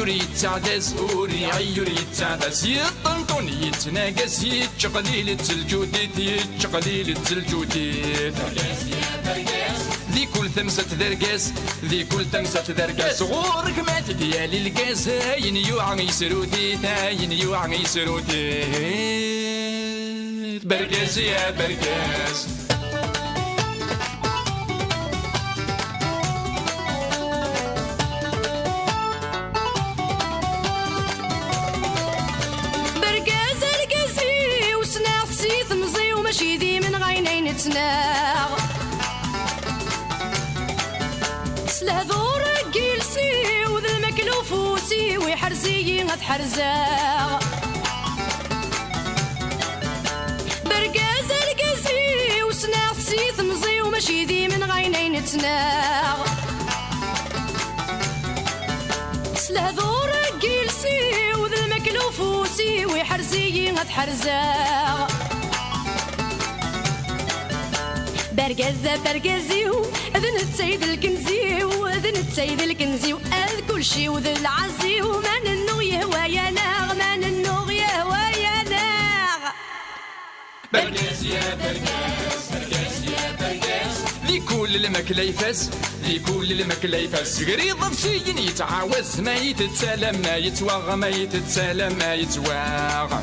عيور يتعدس وري عيور يتعدس يطنطون يتناقس يتشقليل التلجوديت يتشقليل التلجوديت ذي كل ثمسة ذرقاس ذي كل ثمسة ذرقاس غورك ما تديالي القاس هاين يوعى يسروديت هاين يوعى يسروديت برقاس يا برقاس ماشي ذي من غينين تناغ سلهذور جيلسي وذا المكلوفوسي ويحرزي غتحرزاغ برقاز القزي وسناغ سيث مزي وماشي ذي من غينين تناغ سلهذور جيلسي وذا المكلوفوسي ويحرزي غتحرزاغ برقزة برقزيو اذن التسيد الكنزيو اذن التسيد الكنزيو اذ كل شي وذ العزيو ما ننو يهوى يا ناغ ما ننو يهوى يا ناغ برقز يا برقز برقز يا برقز ذي كل المكلا يفاس ذي كل المكلا يفاس قريض بشي يتعاوز ما يتسالم ما يتواغ ما يتسالم ما يتواغ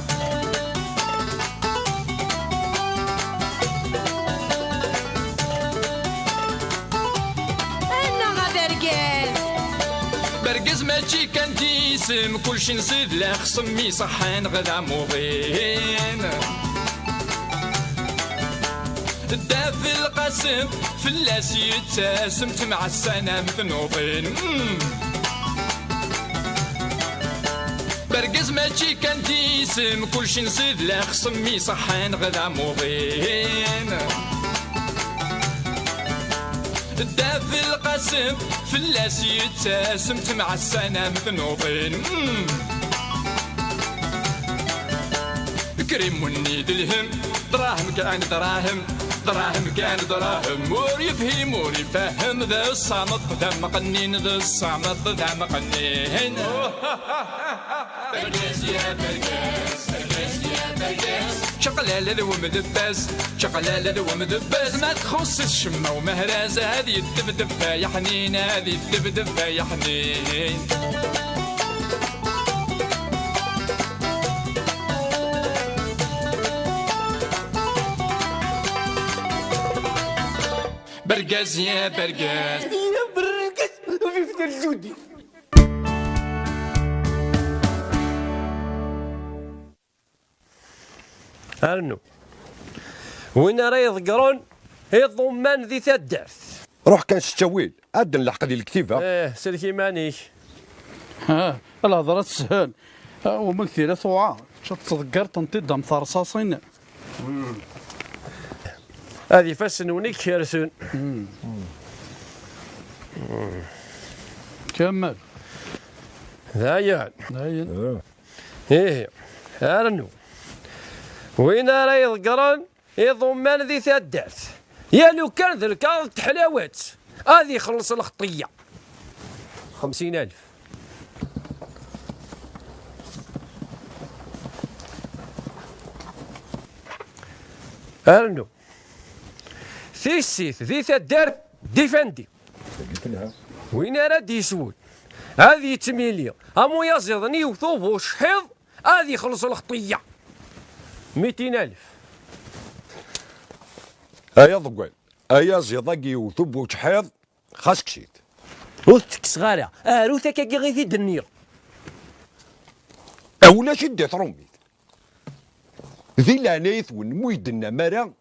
برقز ماشي كان جيسم كلشي نصيد لا خصمي صحان غدا موضين الدافي القاسم فلاس يتسم تمع السنة مثنوطين برقز ماشي كان جيسم كلشي نصيد لا خصمي صحان غدا موضين الدافي القاسم فلاس يتسم تمع السنة مثنوطين كريم ونيد الهم دراهم كان دراهم دراهم كان دراهم مور يفهم مور يفهم ذا الصامت ذا مقنين ذا الصامت ذا مقنين برقاس يا برقاس برقاس يا برقاس شقلالة ذو مدباز شقلالة ذو مدباز ما تخص الشمة ومهرازة هذه الدبدبة يا حنين هذه الدبدبة يا حنين برقاز يا برقاز يا برقاز في الجودي أرنو وين راه يذكرون الضمان ذي تدرس روح كان الشتاويل عاد نلحق لي الكتيبه سلكي مانيش ها الهضره تسهل وما كثيره ثوعا تتذكر تنطيد دم ثرصاصين هذه فسنونيك كيرسون كمل ذايان داين ايه أرنو وين راه يذكرون الضمان ذي تدرس يا لو كان ذا الكاظ حلاوات هذه يخلص الخطيه 50,000 أرنو ثيسيث ذي تدار ديفندي وين راه يسود هذه تميليا امو يزيضني وثوب وشحيض هذه يخلص الخطيه 200,000 ايا ضقوال ايا زيضاقي وثب وشحيض خاصك شيت روثك صغيره روثك كي غير الدنيا اولا شدت روميت ذي العنايث ونمويدنا مرا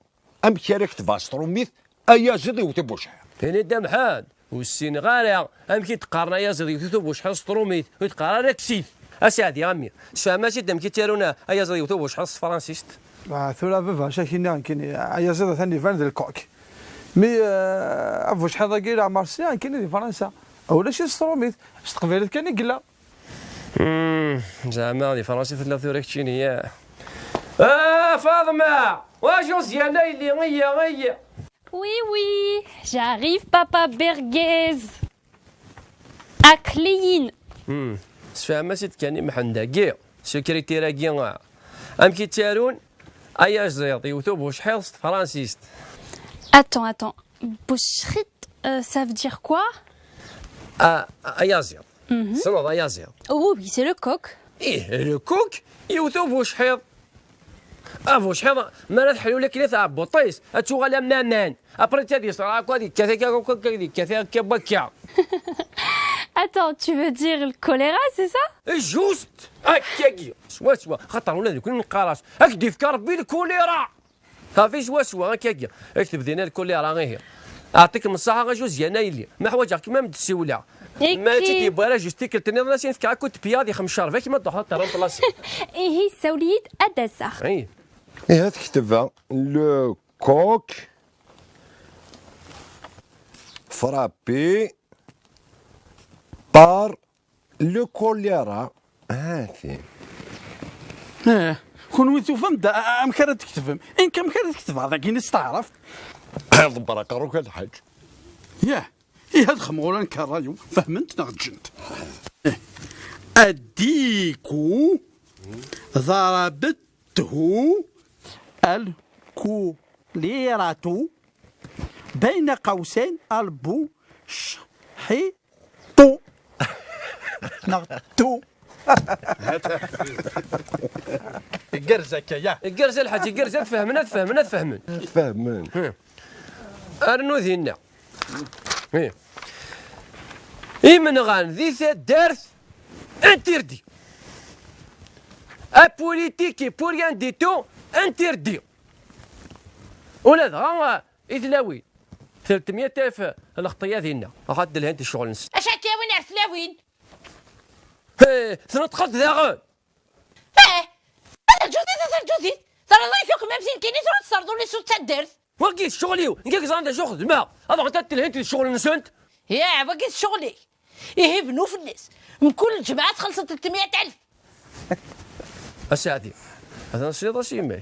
ام شارك تفاستروميت ايا زيضي وثب وشحيض هنا دمحان والسين غاريا ام كي تقارنا يا زيضي وثب وشحيض ستروميت وتقارنا كسيف اسادي غامي ماشي دم كي تارونا ايا زيضي وثب وشحيض فرانسيست ثولا فيفا شاكينا كاين عيازه ثاني فان الكوك مي افوش حدا كيرا مارسيان كاين في فرنسا اولا شي ستروميت استقبلت كان يقلا زعما دي فرنسا في الثوريك تشيني فاطمه واش وزيانا اللي غيا Oui, oui, j'arrive, papa Berguez. À Clean. سفهم سيت كاني محنداكي سكرتيراكي ام كي تارون ايا زيط يوتيوب واش حيصت فرانسيست. Attends. Boucherit, ça veut dire quoi? ايا زيط سنوض ايا زيط. Oh oui, c'est le coq. ايه لو كوك يوتيوب واش حيض واش حيض ما تحلو لك لي تاع بوطيس اتوغالا مامان ابري تادي صرا كادي كذا كبكا. Attends, tu veux dire le choléra, c'est ça? جوست هكاكي سوا خاطر ولاد كل نقراش هكدي في ربي الكوليرا صافي سوا هكاكي اكتب دينا الكوليرا غير اعطيك الصحه غجوز ينايلي ما حوايجك كيما مدسوله ما تيدي بارا جوستي كلتني راسين في كاكوت بياضي 15 كيما تروح طيران بلاصه. Et هي سوليد أدسا. اي ايه تكتبها لو كوك فرابي بار لو كوليرا. هاتي كون وين تفهم دا امكان تكتبهم ان كان امكان تكتب هذا كي نستعرف هذا بركه روك الحاج ياه هاد خمولا نكرايو فهمت نغجنت اديكو ضربته الكوليرة بين قوسين البو شحيطو نغتو الجرزة يا الجرزة الحاج الجرزة تفهمنا فهمن ارنو ذينا اي من غان ذي دارت انتردي ابوليتيكي بوريان ديتو انتردي ولا غا اثلاوين 300,000 الخطيه ذينا غاد لها انت الشغل نس اش هكا وين عرفلاوين؟ تنطقت ذا غاد انا جوديت ترى الله يفيقكم امسين كاينين تروح تصردوا لي صوت الدرس وقيت شغلي نقولك زعما شغل دماغ هذا غنت لها الشغل نسنت يا بقيت شغلي ايه بنو في الناس من كل جماعه تخلصت 300,000 اسعدي هذا نشيط شي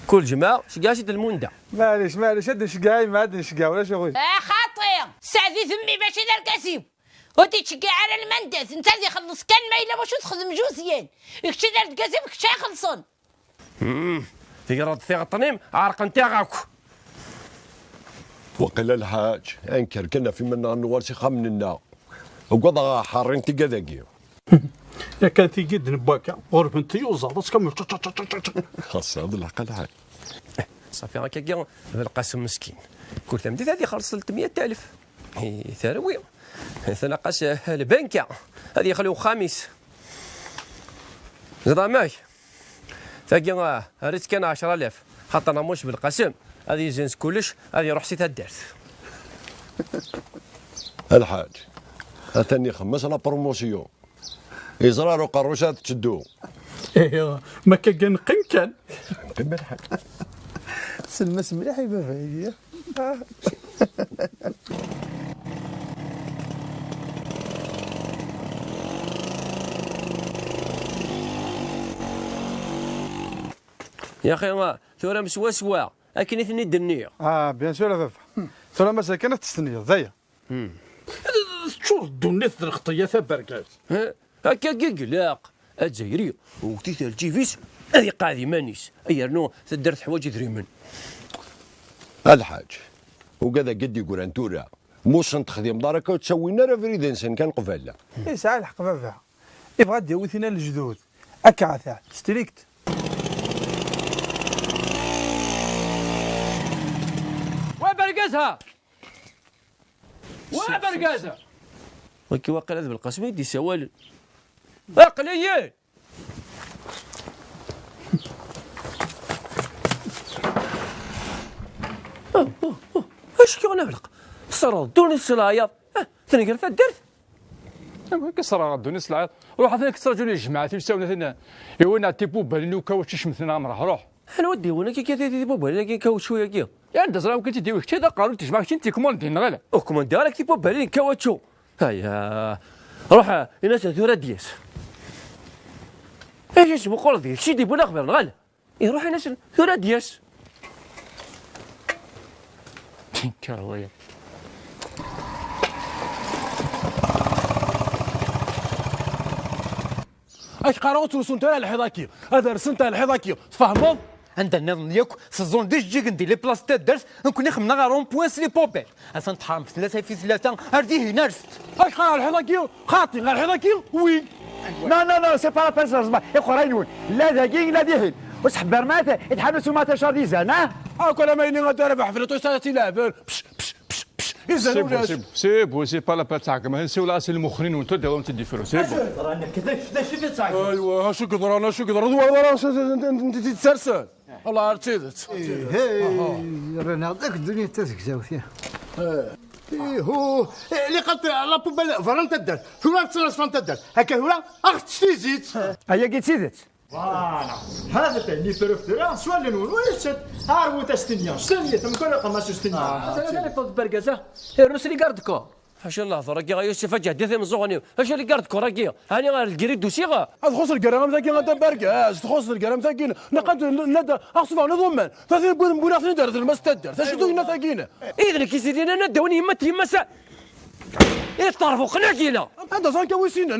كل جماعه شقاشي المندع معليش هاد شقاي ما عاد نشقا ولا شغل خاطير سعدي ثمي باش يدار كاسيب ودي تشقى على المندس انت اللي خلص كان ما الا واش تخدم جوزيان كشي دارت كاسيب كشي يخلصون في رد في الطنيم عرق نتاعك وقيل الحاج انكر كنا في منا نوالسي خمننا وقضى حارين تقداقي يا كان في قد نباكا غرف انت يوزع بس كمل خاص هذا العقل حاج صافي هكا كاع القاسم مسكين كل ثمدي هذه خلص 300,000 ثروي ثنقاس البنكه هذه يخليو خامس زعما ماي ثاقي ريت كان 10,000 خاطرنا موش بالقسم هذه جنس كلش هذه روح سيتها دارت الحاج ثاني خمس لا بروموسيون إزرار وقروشات تشدو ايوا ما كان كان قيم الحاج سلمس مليح يا بابا يا اخي ثورة مسوا لكن اثني دنيا بيان سور بابا ثورة مسا كانت تستني ضيا شو دونيت الخطيه بركات هكا قلاق الجزائري وتيث الجيفيس هذه قاعده مانيس ايرنو درت حوايج ثريمن الحاج وكذا قد يقول انتورا موش نتخدم دارك وتسوينا راه فريد انسان كان قباله اي ساعه الحق بابا يبغى ديوثينا الجدود اكعثا ستريكت وبرقزها وبرقزها وكي واقع هذا بالقسم يدي سوال اقليين اش كي غنبلق صرا دوني السلايط ثاني قال درت كسر دوني السلايط روح ثاني كسر جوني الجماعه تيساونا ثنا يونا تيبو بالنو كاوتش شمثنا مرح روح انا ودي وانا كي تيبو بالنو كاوتش شويه كي يعني دزرا كنتي ديوي كذا قالوا تجمع كنتي كوموندي نغلا او كوموندي راك تيبو بالنو كاوتشو هيا روح الناس ثورة دياس ايش اسمو قول ذي شي ديبو نخبر نغلا يروح الناس ثورة دياس كاوية اش قراو ترسون تاع الحضاكي هذا رسنت الحضاكي تفهموا عندنا نظن ياك سزون ديج جيك ندير لي بلاص تاع الدرس نكون خمنا غير رون بوان سلي بوبيل اصلا تحرم في ثلاثه في ثلاثه هذه هنا رست اش قراو الحضاكي خاطي غير الحضاكي وين لا سي با لا بيرسون صباح يقرا لا ذاكي لا ديهين وسحب برمات يتحبسوا ما تشادي زانا هاك ولا ما يني غادي بحفله توساتي لعبان سي با لا با تاعك ما نسيو لا المخرين وانتو داو تدي فلوس سي بو رانا كذا شفت تاعك ايوا شو قدر انا شو قدر انت تتسرسل الله عرفتيت رانا هذاك الدنيا تزكزاو فيها هو اللي قلت لا بوبال فرنت الدار ثم تصرف فرنت الدار هكا هو اخت شتي زيت هيا قلت سيدت فوالا هذا تاني بروفترا سوا لنون ويسد هارو تستنيا استنيا تم كل قماش استنيا هذا فوق بركزه الروس اللي قردكو اش الله راكي غيوسف جهدي ثم زغني اش اللي قردكو راكي هاني غير الكريد دوسيغا تخص الكرام ذاك غادا بركاز تخص الكرام ذاك نقد ندا اخصف انا ضمن ثلاثين بون اخر ندير المستدر ثاش دوينا ثاقينا اذا كي سيدينا ندوني يما سا ايه طرفوا قناكينا هذا صار ويسينا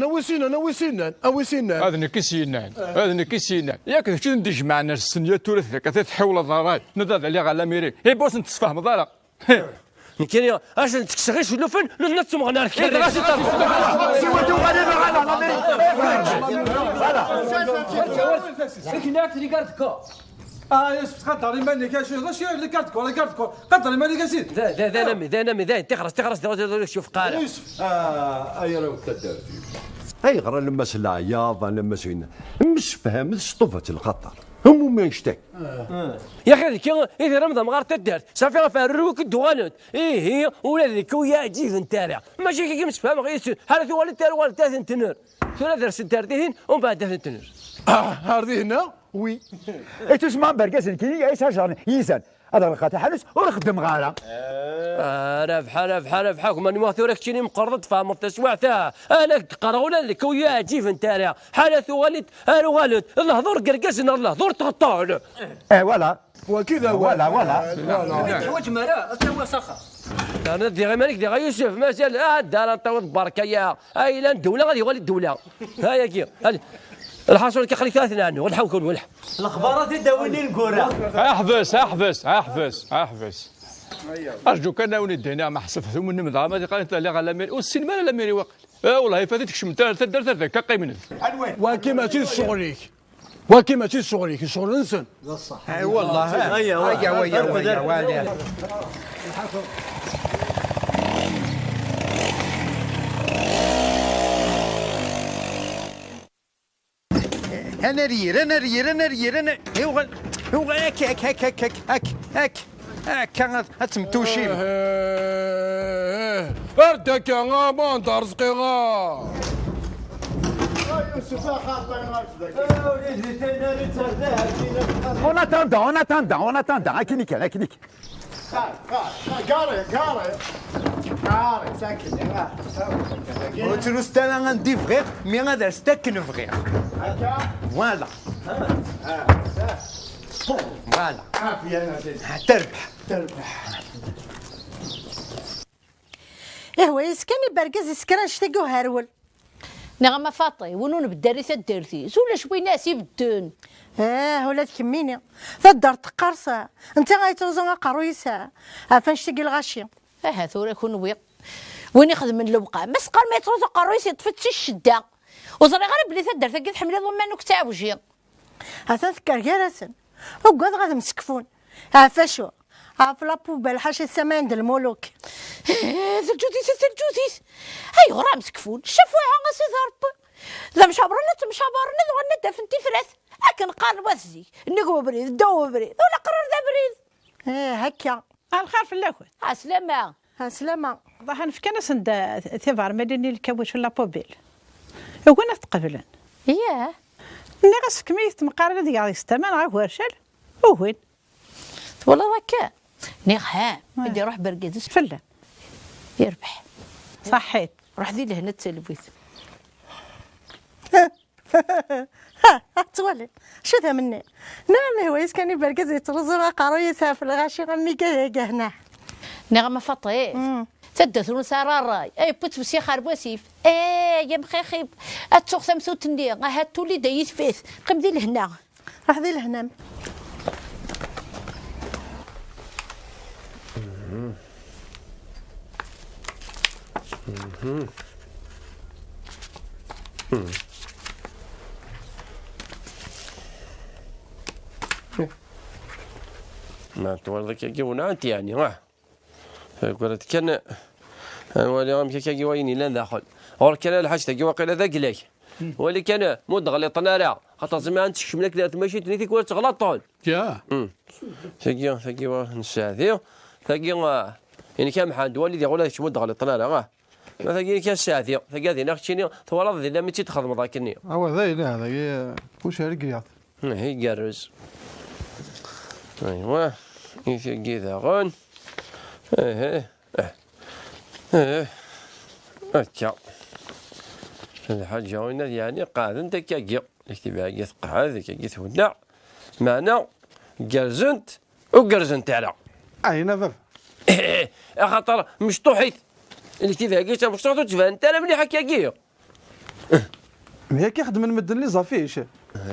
هذا نكيسينا ياك شنو ندج معنا السنيه تورث ذاك تحول الضرائب نضاد عليها على ميري هي بوس نتفاهم ضرا كاين اش تكسغيش لوفن لنتسم غنار سي وانتو غادي معنا لا لكن اللي قردكو يوسف قدر الماني كاشي شو اللي قردكو قدر الماني كاشي ذا نمي تخرس شوف قارع يوسف اي راه تدار اي غير لما العياض لما سينا مش فاهم شطفه الخطر هم ما يشتاق يا اخي ذيك اذا رمضان مغار تدار صافي راه فيها الروك الدوانات هي ولا ذيك ويا جيف نتاع ماشي كي مش فاهم غير هذا هو اللي تار ولا ثلاث تنور ثلاث سنتار دهين ومن بعد ثلاث تنور هذه هنا وي تسمع بركاز كي يسجر يزن هذا الخاطر حلس ونخدم غاله ربح ماني واثورك تشيني مقرض فاهم تسوعتها انا قراونا لك ويا جيف نتاع حالث والد انا والد الله ذور قرقزنا الله ذور تقطع ولا وكذا ولا حوايج مرا تسوى سخر انا دي غير مالك دي غير يوسف مازال الدار نطوط بركه يا اي لا الدوله غادي يولي الدوله ها كي الحاصل كيخلي ثلاثه عنه والحوكل والح الاخبارات يداويني نقولها احبس ارجوك انا وندينا ما حسبت من النمذا ما قالت لا على ميري والسينما لا ميري وقت والله فاتتك شمت ثلاثه كقيمن وكيما تي شغلك شغل انسان صح اي والله ويا انا رير هو هاك كان تمتوشي اردك يا غامان دار زقيغا On attend. Akini كان. قاري ساكن وتروستان عندي فغير مي غادر ستاكن فغير فوالا تربح هو يسكني بركز يسكن شتاقو هارول نغمة فاطي ونون بالدارثة دارتي زولا شوي ناسي بدون ولا تكميني فالدار تقرصة انت غايتوزن قرويسة عفان شتاقي الغاشي ثورا كون ويق وين يخدم من الوقع بس قال ما يتروز قرويسة تفتش الشدة وصري غير بلي تدار تلقى تحملي ضمانك تاع وجي عفان ذكر كارسن وقعد غادي مسكفون عفاشو عاف لابوبال حاشا السما عند الملوك ثلجوتيس هاي غرام سكفون شافوها غاسي ضرب ذا مشابرنا ذا دافنتي فراس لكن قال وزي نقوى بريد دو بريد ولا قرر ذا بريد هكا الخير في الاخوات سلامة ضحن في كنس عند ثيفار مديني الكوش ولا بوبيل وين تقبلن ياه نغس كمية مقارنة دي غادي يستمع غير ورشل وين والله ذكاء نيخها بدي اروح برقدس فلا يربح صحيت روح ذي لهنا التلفزيون تولي شو ذا مني نعم هو يسكني برقدس يترزر قروي سافر الغاشي غني هنا نغمة فطي تدثون سارة الراي اي بوت بسي خارب وسيف يا مخيخيب اتسوق ثمثو تندي هاتو لي دايت فيث قم ذي لهنا راح ذي لهنا ما تولدك يجيونا أنت يعني ها قلت كان ولا غام كي ويني لا داخل اور كان الحاج تجي واقيلا ذاك لك ولي كان مود غلطنا راه خاطر زعما انت شملك دارت ماشي تنيتك ولا تغلطون يا تجي نساعدي تجي يعني كان حد والدي يقول لك مود غلطنا راه ما تجي كان ساعدي تجي هذه ناخذيني تورط ذي لما تخدم ذاك النية هو ذا هذا وش هالقياط هي قرز ايوا يجي ذا غون هكا الحاجة وين يعني قاعد انت كاكي اكتبها كي تقعد كي تودع معنا قرزنت وقرزنت على عينا فاف خاطر مشطوحيت اللي كيفها كي مشطوحت وتفهم انت انا مليح كاكي هي كيخدم المدن اللي صافيش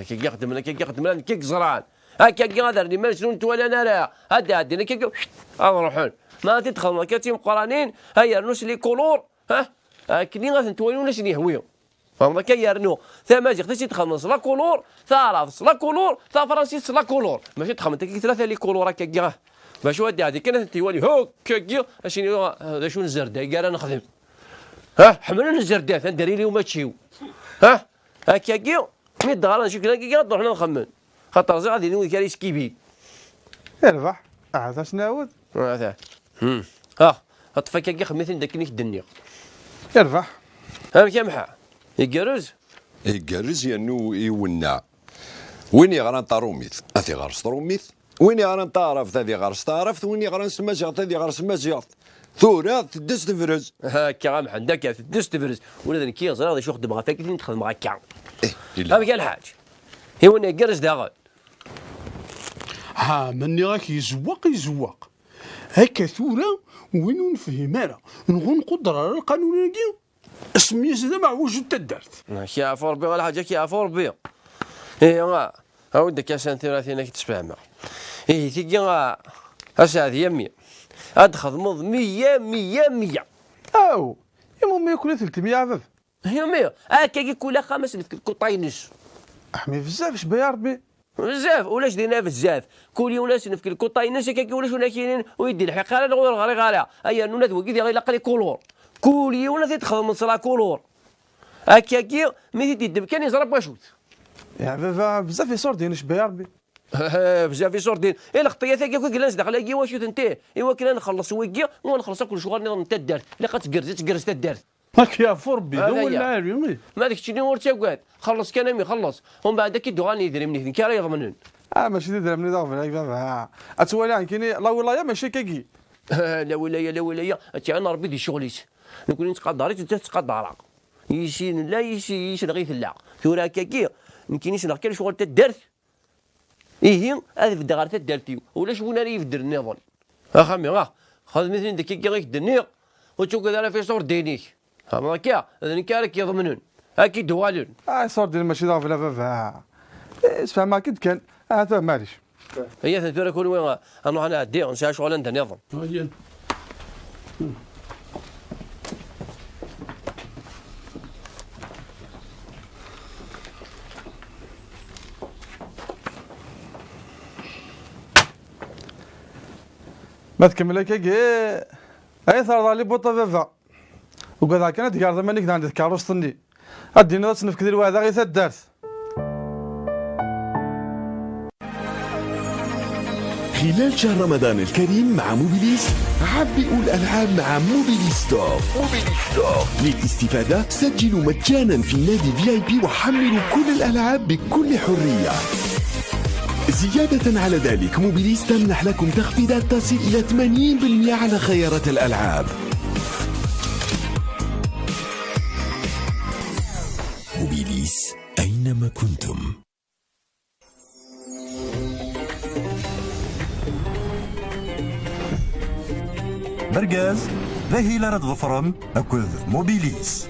كي يخدم لك كي يخدم لك كي زرعان هكا قادر لي ما شنو نتولى انا راه هادي هادي كي نروحون ما تدخل ما كاتيم قرانين هيا نوش لي كولور كني غادي نتوليو ناش نهويو فهمت كيرنو ثما جي خديتي تخلص لا كولور ثا راس لا كولور ثا فرنسيس لا كولور ماشي تخمم انت كي ثلاثه لي كولور هكا باش ودي هذه كانت تيولي هكا اشنو هذا شنو الزردة قال نخدم حملنا الزردات نديري لي وما تشيو هكا مي دغرا نشوف كي نروح نخمم خاطر زعما غادي نولي كاريس كيبي اربح عاد شناود هذا طفاك كي خميتين داك اللي الدنيا يربح كامحا يقرز يانو يونع وين يغران طاروميث اثي غرس طروميث وين يغران طارف ثادي غرس طارف وين يغران سماجغ ثادي غرس سماجغ ثورة تدس تفرز هكا غامحا داك تدس تفرز ولا كي يزرا غادي شو خدم هكا كي تخدم هكا هذا الحاج هي وين يقرز داغل مني راك يزوق هكا ثورة وين نفهم انا نغون قدر على القانون كي اسمي زاد مع وجود تدارت كي عفور بي ولا حاجه كي عفور بي ايوا ودك سنه 30 كي تسفهم تيجي اسعد يمي ادخل 100 او يا ماما ياكل 300 عفاف هي 100 هكا ياكل خمس في الكوطاينش احمي بزاف اش بيا ربي بزاف ولاش دينا بزاف كل يوم ناس في الكوطاينش هكا ولاش ولا كاينين ويدي الحقاره نغير غير ايا نونا دوكي غير لقى لي كولور كل يوم تدخل من صلا كولور هكاكي ملي تيدب كان يزرب واشوت يا بزاف يصور دين اش بيا ربي بزاف يصور دين الخطيه ثاك كي جلس داخل كي واشوت انت ايوا كنا نخلص ويكي ونخلص كل شغل نظام انت دارت لا تقرز تدارت هكا فربي ولا اليوم ما داك الشيء اللي ورتا قعد خلص كان يخلص ومن بعد كي دوغاني يدري مني كي راه يضمنون ماشي تدري مني ضافر اتولي كاين لا ولايه ماشي كاكي لا ولايه انا ربي دي شغليت نقول انت قدرت انت تقدر يشين لا يشين غير لا ثورا كاكي يمكنش نحكي شغل تدرت هذا في الدغار تدرتي ولا شونا راه يفدر النظام خمي خذ مثلا ديك كي غير الدنيا وتشوف كذا في صور دينيك هكا هذا كارك يضمنون اكيد دوالون صور دين ماشي ضاف لا فاف اسفها ما كنت كان هذا معليش هي ثورا كل وين نروح نعدي نسى شغل عند النظام ما تكمل لك اي ثار لي بوطه فافا وكذا كانت كارد مانيك عند كاروس طني ادينا تصنف كثير واحد غير ثدارت خلال شهر رمضان الكريم مع موبيليس عبئوا الألعاب مع موبيليس ستور. للاستفادة سجلوا مجانا في نادي VIP وحملوا كل الألعاب بكل حرية. زيادة على ذلك موبيليس تمنح لكم تخفيضات تصل إلى 80% على خيارات الألعاب. موبيليس أينما كنتم. برقاز باهي لا رد ظفرم أكد موبيليس.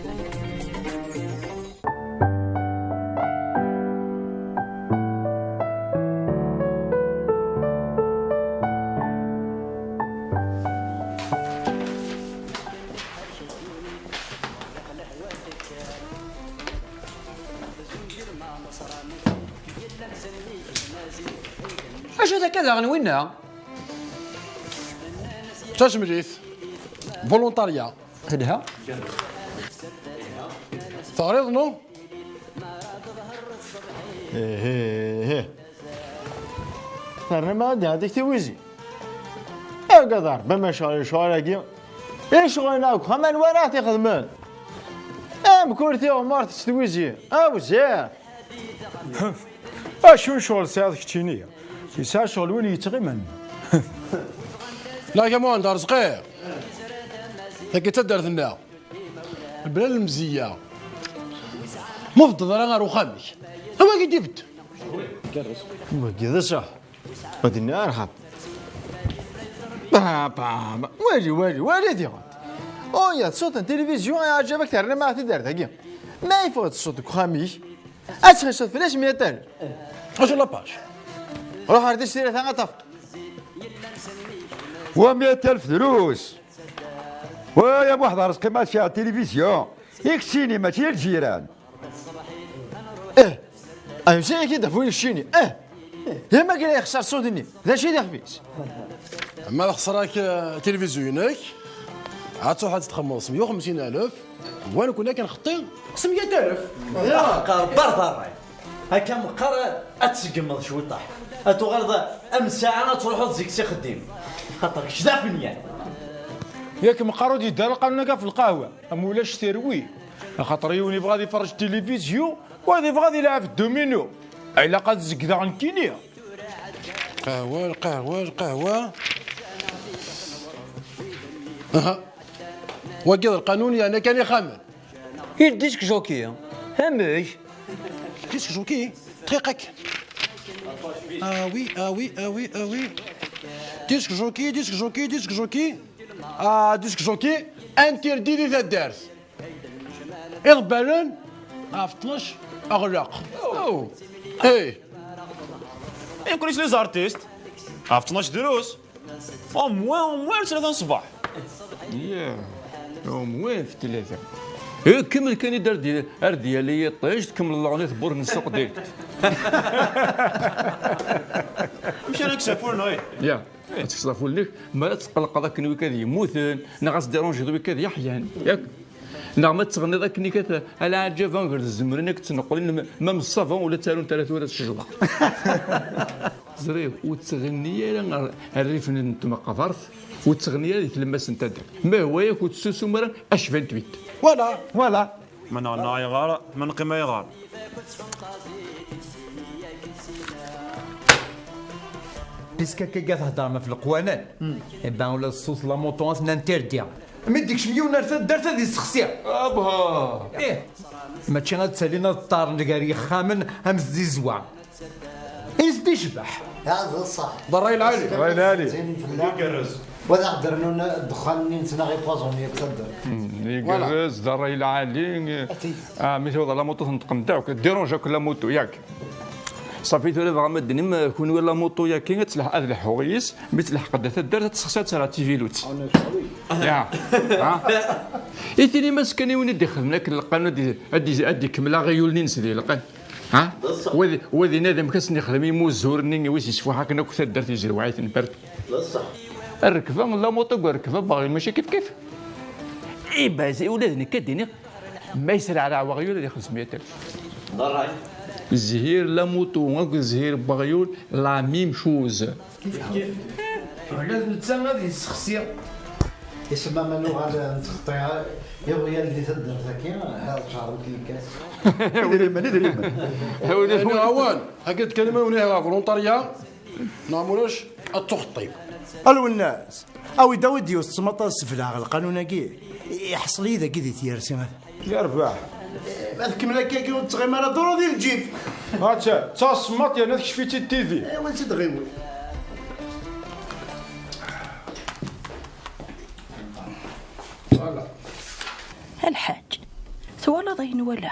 اش هذا كذا غنوينا تجمريث فولونتاريا خدها تعرضنا ايه صرنا ما عندي هذيك تويزي قدر بما شغل كي ايش شغلناك خمان وراه تخدمان كورتي ومارت تستويزي وزير شو شغل ساعات كتشينية يسا شغل وين يتغمن لا يا موان دار صغير هكا تدرت لنا البلاد المزية مفضل راه غير وخامك هو كي يبد كذا صح غادي نرحب بابا واجي دي يا صوت التلفزيون عجبك ترى ما تدار هكا ما يفوت صوتك خامي اتخشى فلاش 100,000 اش لاباج روح هردي اشتري ثاني طف و100,000 دروس ويا واحد رزقي ما فيها التلفزيون يكسيني ماشي الجيران ايوا شي كي دفوني الشيني يا ما قال يخسر صوتني ذا شي دخفيس اما خسراك تلفزيونك عاد تروح تتخمص 150,000 وانا كنا كنخطي 500,000 يا قربر ضري هكا مقر اتسقمض شوي طاح اتغرض ساعه تروحوا تزيكسي خديم خاطر كشدا فنيان ياك مقارو دي دار القانون في القهوه مولاش تروي خاطر يوني بغا يفرج التلفزيون وهذا يبغى يلعب في الدومينو الا قد زكدا عن كينيا القهوه وقض القانوني انا كان يخمم يديسك جوكي همش ديسك جوكي دقيقك وي ديسك جوكي ديسك جوكي انتردي لي ذا الدارس إغبالا في 12 أغلق إيه يمكنش لي زارتيست في 12 دروس موان 3 صباح موان في 3 كمل كان يدار ديالي طيش تكمل الأغنية تبور من السوق ديالك مش أنا كسافور نوي يا تكسافور لك ما تقلق هذاك نوي كذا يموتن نغاس ديرونجي دوي كذا يحيان ياك نعم تغني ذاك نيكات على عجبان غير الزمرنك تنقول ما الصافون ولا تالون 3 ولا الشجره زريف وتغني انا الريف انتم قفرت وتغني اللي تلمس انت داك ما هو ياك وتسوسو مرا اش 28 ولا من انا يغار من قيمه يغار بيسكا كي تهضر ما في القوانين يبان ولا الصوت لا موطونس نانتيرديا ما ديكش مليون دارت هذه السخسيه ابها ما تشي غتسالينا الطار نقاري خامن همز دي زوع يزدي شبح هذا صح ضري العالي راي العالي يقرز ولا قدرنا الدخان اللي نتنا غير بوازون يتصدر يقرز ضري العالي مثل لا موطو تنطقم تاعك ديرونجا كل موطو ياك صافي ثلاث غا مدني ما كون ولا موطو يا كي تلح هذا الحويس مثل قد تدار تسخسات راه تيفيلوت يا ايثني مسكني وين دخل لك القانون ادي كملا غيول ننسدي لقى وذي نادم كسني خدمي مو زورني ويس يشفو هكا كنت درت يجري وعيت نبرد بصح الركبه لا موطو الركبه باغي ماشي كيف اي باز ولادني كديني ما يسرع على وغيول اللي 500,000 ضري الزهير لا موطو وغاك الزهير بغيول لا ميم شوز كيف لازم تسمى هذه الشخصيه يسمى منو غادا نتخطيها يا اللي تدر ذكي هذا شعر كيكاس ندري من هوان هكا تكلم ونهار فولونتاريا نعملوش التخطيب الو الناس او داود ديو السمطه السفلاغ القانون كي يحصل لي ذاك دي تيرسي يا رباح هذاك ملاكاكي وتغيم على دورو ديال الجيب هاتا تا السماط يا ناس كشفيتي التيفي ايوا تدغيوي الحاج ثوالا ضين ولا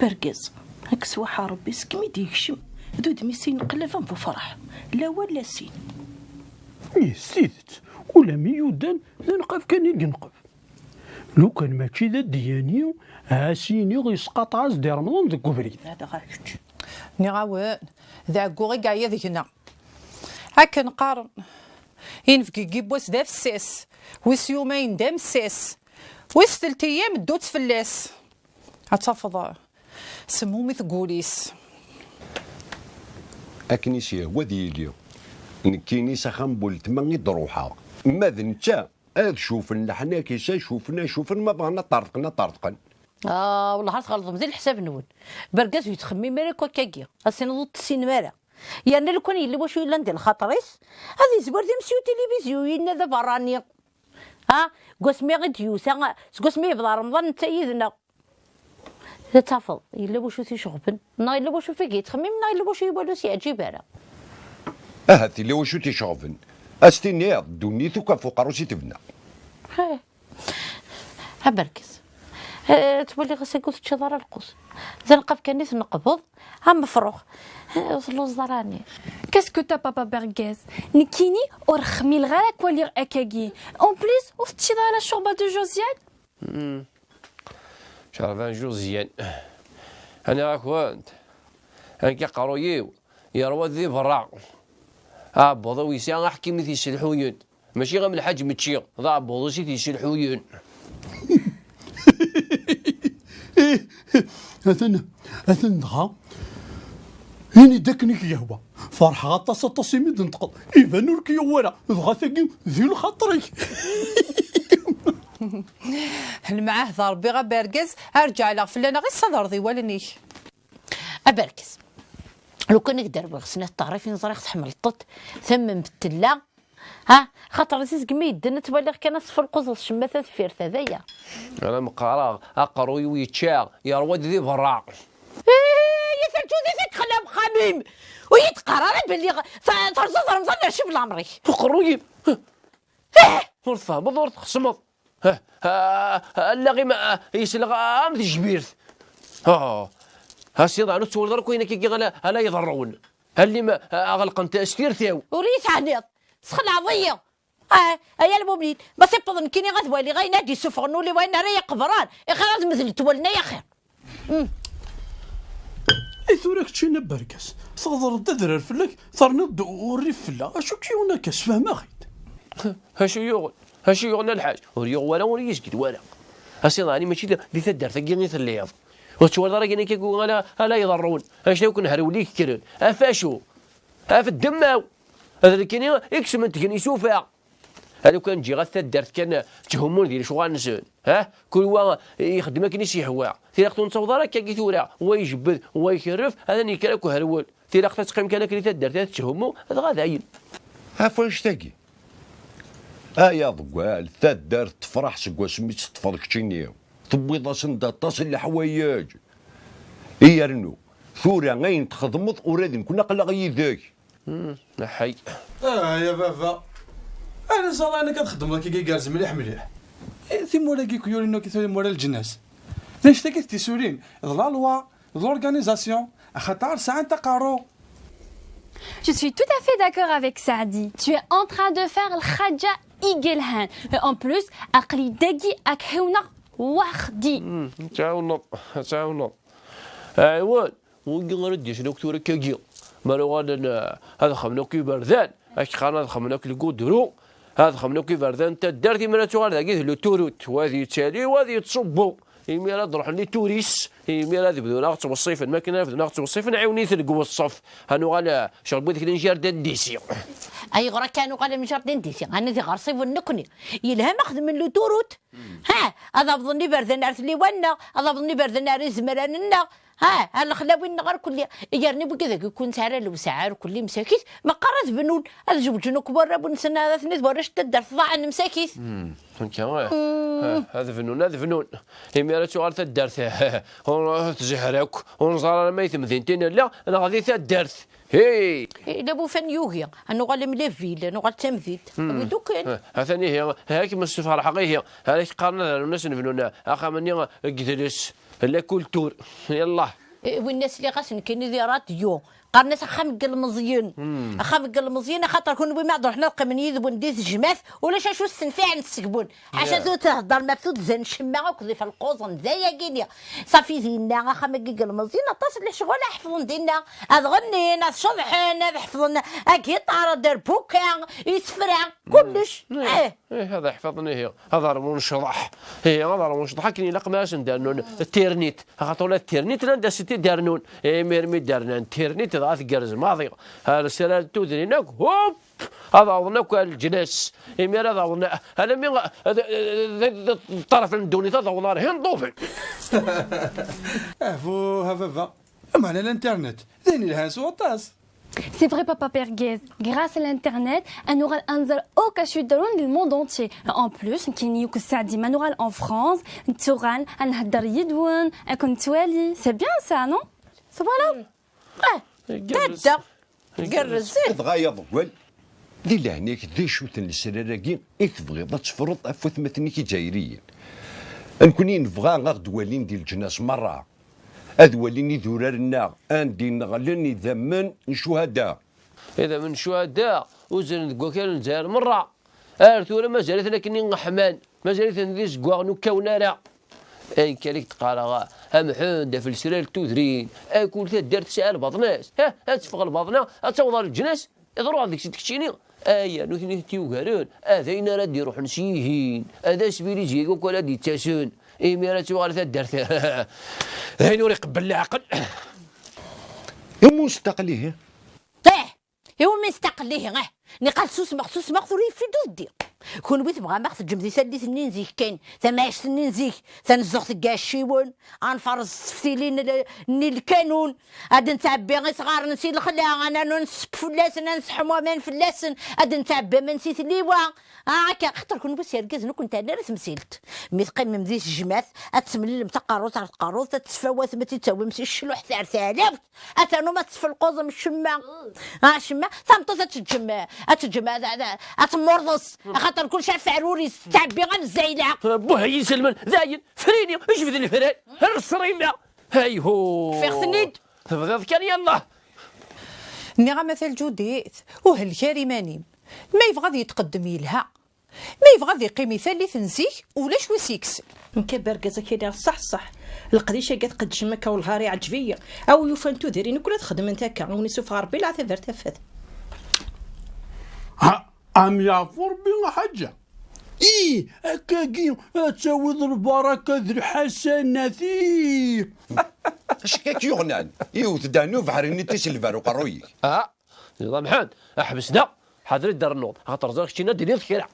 برقز هاك سواحة ربي سكمي ديكشم دود ميسين قلفا بفرح لا ولا سين سيدت ولا ميودان نقف كان ينقف لو كان ماشي ذا ديانيو هاسيني غيسقط عز دي رمضان ذاك وبريد هذا غاكش نغاوان ذا كوغي قايا ذيكنا هاكا نقارن ينفكي كيبوس دا فساس ويس يومين دا مساس ويس 3 ايام دوت فلاس هتفض سمومي ثقوليس اكنيسيا وديليو نكيني سخن بولت ما يدروحها ماذا نتا شوف حنا كيسا شوفنا ما بغانا طرطقنا والله عرفت غلط مزيان الحساب نون بركاز يتخمي مالك وكاكيا اسينوض السين مالا يعني لو كان يلي واش الا ندير الخطريس هذه زبر تمسيو تلفزيون ينا ذا براني قسمي غديوسا قسمي يبدا رمضان نتا يدنا تافض يلا واش تيشغبن نا يلا واش فيك يتخمم نا يلا واش يبالو سيعجب هذا هاتي اللي واش تيشغبن استني دونيتو كفوق روسي تبنى ها بركز تولي غساكوس تشضر القوس زنقف كنيس نقبض هم مفروخ وصلوا الزراني Qu'est-ce que t'as papa Bergez Nikini or khmil ghala kwalir akagi. En plus, oftida la shorba de Josiane. شربان جوزيان انا راك وانت انا كيقرو يو يروى ذي برا بوضو يسيان احكي مثل السلحوين ماشي غير من الحاج متشي ضا بوضو سيتي السلحوين اثن دغا هاني داكنيك يهوى فرحة غطاسة تصيمي دنتقض إذا نورك يوالا دغا ثاقي ذي الخطري المعاه ضار بيغا برقز ارجع لها فلانا غير صدر ذي ولني ابركز لو كان نقدر بغسنا الطريفين زريخ تحمل الطط ثم مبتلا خاطر سيس قميد دنت بالغ كان صفر القزص شماثه فيرت هذايا انا مقراغ اقرو ويتشاغ يا رواد ذي برا يثلجو ذي تخلى بخميم ويتقرر باللي ترزز رمضان نشوف الامري قرويب ورثه بضورت خصمض اللغي ما يسلغ امد جبيرت هاسي ضعنو تولد رك وين كي لا يضرون اللي ما اغلق انت استير ثاو وريت عنيض سخن عضيه يا المؤمنين ما سيبضن كيني غدوالي غي نادي سفرنو لي وين راه قبران خلاص مثل تولنا يا خير ثورك تشينا بركس صغر الدرر فلك صرنا وريف فلا اشو كيونا كاس فهم اخيت هاشي يغنى الحاج وريغ ولا وريسكت ولا هاسي ضاني ماشي دي تدار ثقيني ثليض وتشوال راكي كيقول لا يضرون اش لو كن هروليك كرن افاشو اف الدماو هذا اللي كاين يكسم انت كان يشوفها هذا كان تجي غتدار كان تهمون ديال شغال نسون كل واحد يخدم كنيس يحوا تيلاقتو نصوض راك كي ثورا هو يجبد هو يكرف هذا نيكراك وهرول تيلاقت تقيم كان كني تدار تهمو هذا غاداين عفوا تاقي يا ضقال تدار تفرح سكوا سميت تفضل كتشينيو تبويض سندا تصل الحوايج هي رنو ثورا غين تخدمض ورادي كنا قلا غي ذاك حي يا بابا انا صراحه انا كنخدم لك كي كارز مليح ثم ولا كي كيورينو كي ثوري مولا الجناس ليش تاكي سورين لا لوا لورغانيزاسيون خاطر ساعه تقارو. Je suis tout à fait d'accord avec Saadi. Tu es en train de faire le Khadja Igelhan. Et en plus, Akli Dagi Akheuna Wahdi. تعاونوا ايوا وقلنا ردي شنو كثور كاجي مالو هذا خمنا كي بردان اش خانا خمنا كي القدرو هذا خمنا كي بردان انت دارتي من توغال هذه لو توروت وهذه تالي وهذه تصبوا يمير نروح لي توريس يمير هذه بدون ناقص والصيف الماكينه بدون ناقص والصيف نعاوني ثلقوا الصف هانو غالا شربوا ديك الانجار ديسي اي غرا كانوا غالا من جار ديسي انا ذي غرصيف ونكني يلها ناخذ من لو توروت هذا بظني بردان عرف لي ونا هذا بظني بردان عرف زمراننا ها الخلاوين نغار كل يرني بكذا يكون سعر لو سعر كل مساكيت ما قرات بنون هذا جوج جنوك برا بنسنا هذا ثنيت برا شتدر ضاع مساكيت هذا فنون هذا فنون هي ميرا تغال تدرت هون تزهرك هون صار ما يتمثلين لا انا غادي تدرت هي لا بو فن يوغيا انا غالي مليفيل انا غال تمثيل دوك هثاني هي هاك من السفاره حقيقيه هذيك قارنا الناس نفنونا اخا مني جلس لا كولتور يلا والناس اللي غاسن كاين زيارات يوم قالنا خام قل مزيان خام قل مزيان خاطر كون بما نروح نلقى من يذب ونديز الجماث ولا شو السنفاع نسكبون حاشا تو تهضر ما زين شما وكذا في القوزن زي كينيا صافي زينا خام قل مزيان اتصل لشغل حفظ دينا هاد غنينا شضحنا حفظنا الجيتار دار بوكا يسفرع كلش هذا حفظني هي هذا رمون شضح هي هذا رمون شضح كاين لقماش ندارنون التيرنيت خاطر التيرنيت لا داسيتي دارنون ميرمي دارنا التيرنيت هذا كرز ماضي هذا السلال تودرينك هوب هذا أظنك الجناس يمير هذا أظن هذا من الطرف الدوني هذا أظن هين طوفل فو هفا معنا الانترنت ذهني الهاس وطاس. C'est vrai, Papa Perguez. Grâce à l'Internet, on aura un aucun chute-de-ronde du monde entier. En plus, on aura en France, c'est bien ça, non? Voilà. تاتا قرز تغايض قول ذي لهنيك ذي شوت السراراكين تبغيض تفرض افوثمتني كي جايريين نكوني نبغى غاد والين ديال الجناس مره هاد واليني ذرارنا اندي نغلني ذمن شهداء اذا من شهداء وزن كوكال الجزائر مره ثورة ما زالت لكني نحمان ما زالت ندير زكواغ نكونارا اي كاليك تقارا محمد في السرير تودرين اكل دارت سال بطناس ها تفغ البطنه توضر الجناس يضروا هذيك تكشيني ايا نوثني تيوغارون هذين راه يروح نسيهين هذا سبيلي جيكوك ولا دي تاسون اي ميرا توغال دارت هاين وري قبل العقل يوم مستقليه يوم مستقليه نقال سوس مخصوص مغفوري في دودي كون بغيت بغا ماخذ جمدي سالي سنين زيك كاين ثماش سنين زيك تنزغ كاشيون انفرز فتيلين الكانون هاد نتعبي غير صغار نسي الخلا انا نسب فلاسن نسحمو من فلاسن هاد نتعبي ما نسيت ليوا هكا خاطر كون بس يركز كنت انا راه تمثيلت مي تقيم مديش الجماث اتسملل متقاروط على القاروط تتفاوت ما تتساوي مسي الشلوح تاع ثالث اتانو ما تفلقوز من الشما شما ثمطو تتجمع اتمرضص خاطر كل شيء فعروري تعبي غير الزايله بوها يسلمن زاين فريني اش في الفران الصريمه هاي هو فيغسنيد تفضل كان يلا نغا مثل جوديت وهالكريماني ما يبغى يتقدم يلها ما يبغى يقيم ثالث نزيك ولاش وسيكس نكبر كذا كده صح القديشه قد قد شمكه والهاري عجبيه او يفنتو ديرين كل تخدم انت هكا ونسوف غربي لا تذر تفت ام يعفر بين حاجه ايه هكاكي تساوي البركه ذي الحسنه ثير اش كاك يغنان يوث دانو فحرني تسلفر وقرويك نظام حاد احبسنا حاضر الدار النوض خاطر زاك شتينا ديال الخير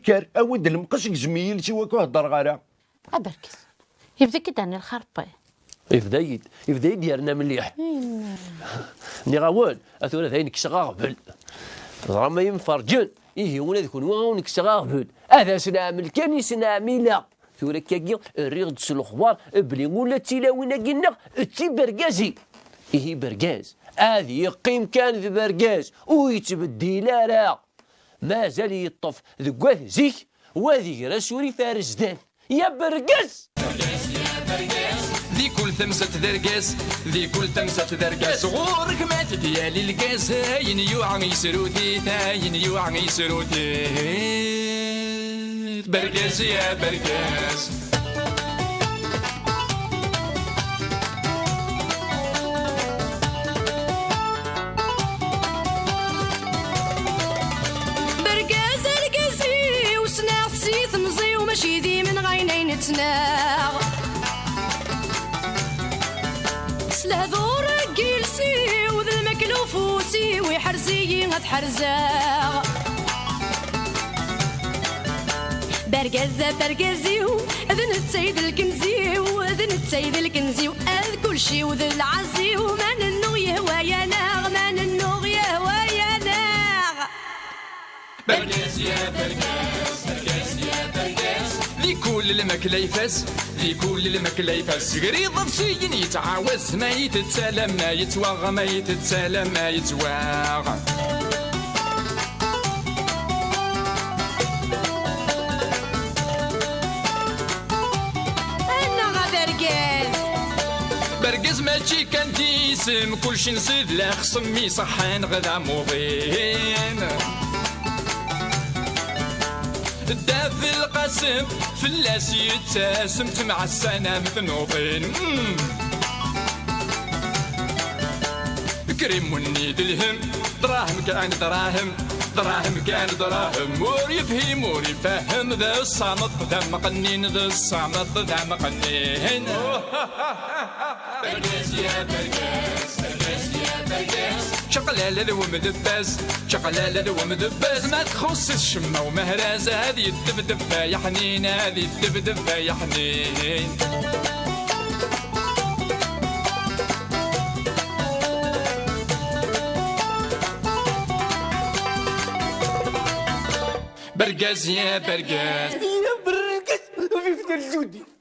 كار اود المقص جميل سوا كهضر غارا بركز يبدا كده انا الخربه يبدا يديرنا مليح ني غاول اثور ذاين كشغا قبل زعما ما ينفرجن ولا يكون وين كشغا قبل هذا سنعمل كان سنعمل ثورة كاكي الريغ الخبار بلي ولا تيلاوينا قلنا تي بركازي بركاز هذه يقيم كان في بركاز ويتبدل راه مازال يطف ذكواث زيك وهذه رسولي فارس دان يا بركاز ذي كل ثمسة درقاس ذي كل ثمسة درقاس غورك مات ديالي الكاس هاين يوعى يسروتي هاين يوعى يسروتي برقاس يا برقاس برقاس رقاسي وسناع سيث مزي وماشي ذي من غينين تناغ سلهذور جيلسي وذا المكلوفوسي ويحرزي غتحرزاغ برقازة برقازيو اذن تسيد الكنزيو اذن تسيد الكنزيو اذ كل كل شي وذا العزي وما ننو يهوى يا ناغ ما ننو يهوى يا ناغ برقاس يا برقاس برقاس يا برقاس لكل الماكلة يفاس لكل الماكلة يفاس قريض بسين يتعاوز ما يتسالم ما يتواغ ما يتسالم ما يتواغ برقز ماشي كان ديسم كلشي نصيد لا خصمي صحان غدا موضين الداف القاسم فلاس يتسم مع السنة مثنوطين كريم ونيد الهم دراهم كان دراهم دراهم كان دراهم مور يفهم مور يفهم ذا الصامت ذا مقنين ذا الصامت ذا مقنين برقاس يا برقاس برقاس يا برقاس شقلالة ذو مدباز شقلالة ذو مدباز ما تخص الشمة ومهراز هذه الدبدب يا حنين هذه الدبدب يا حنين برقاس يا برقاس يا برقاس في فتر جودي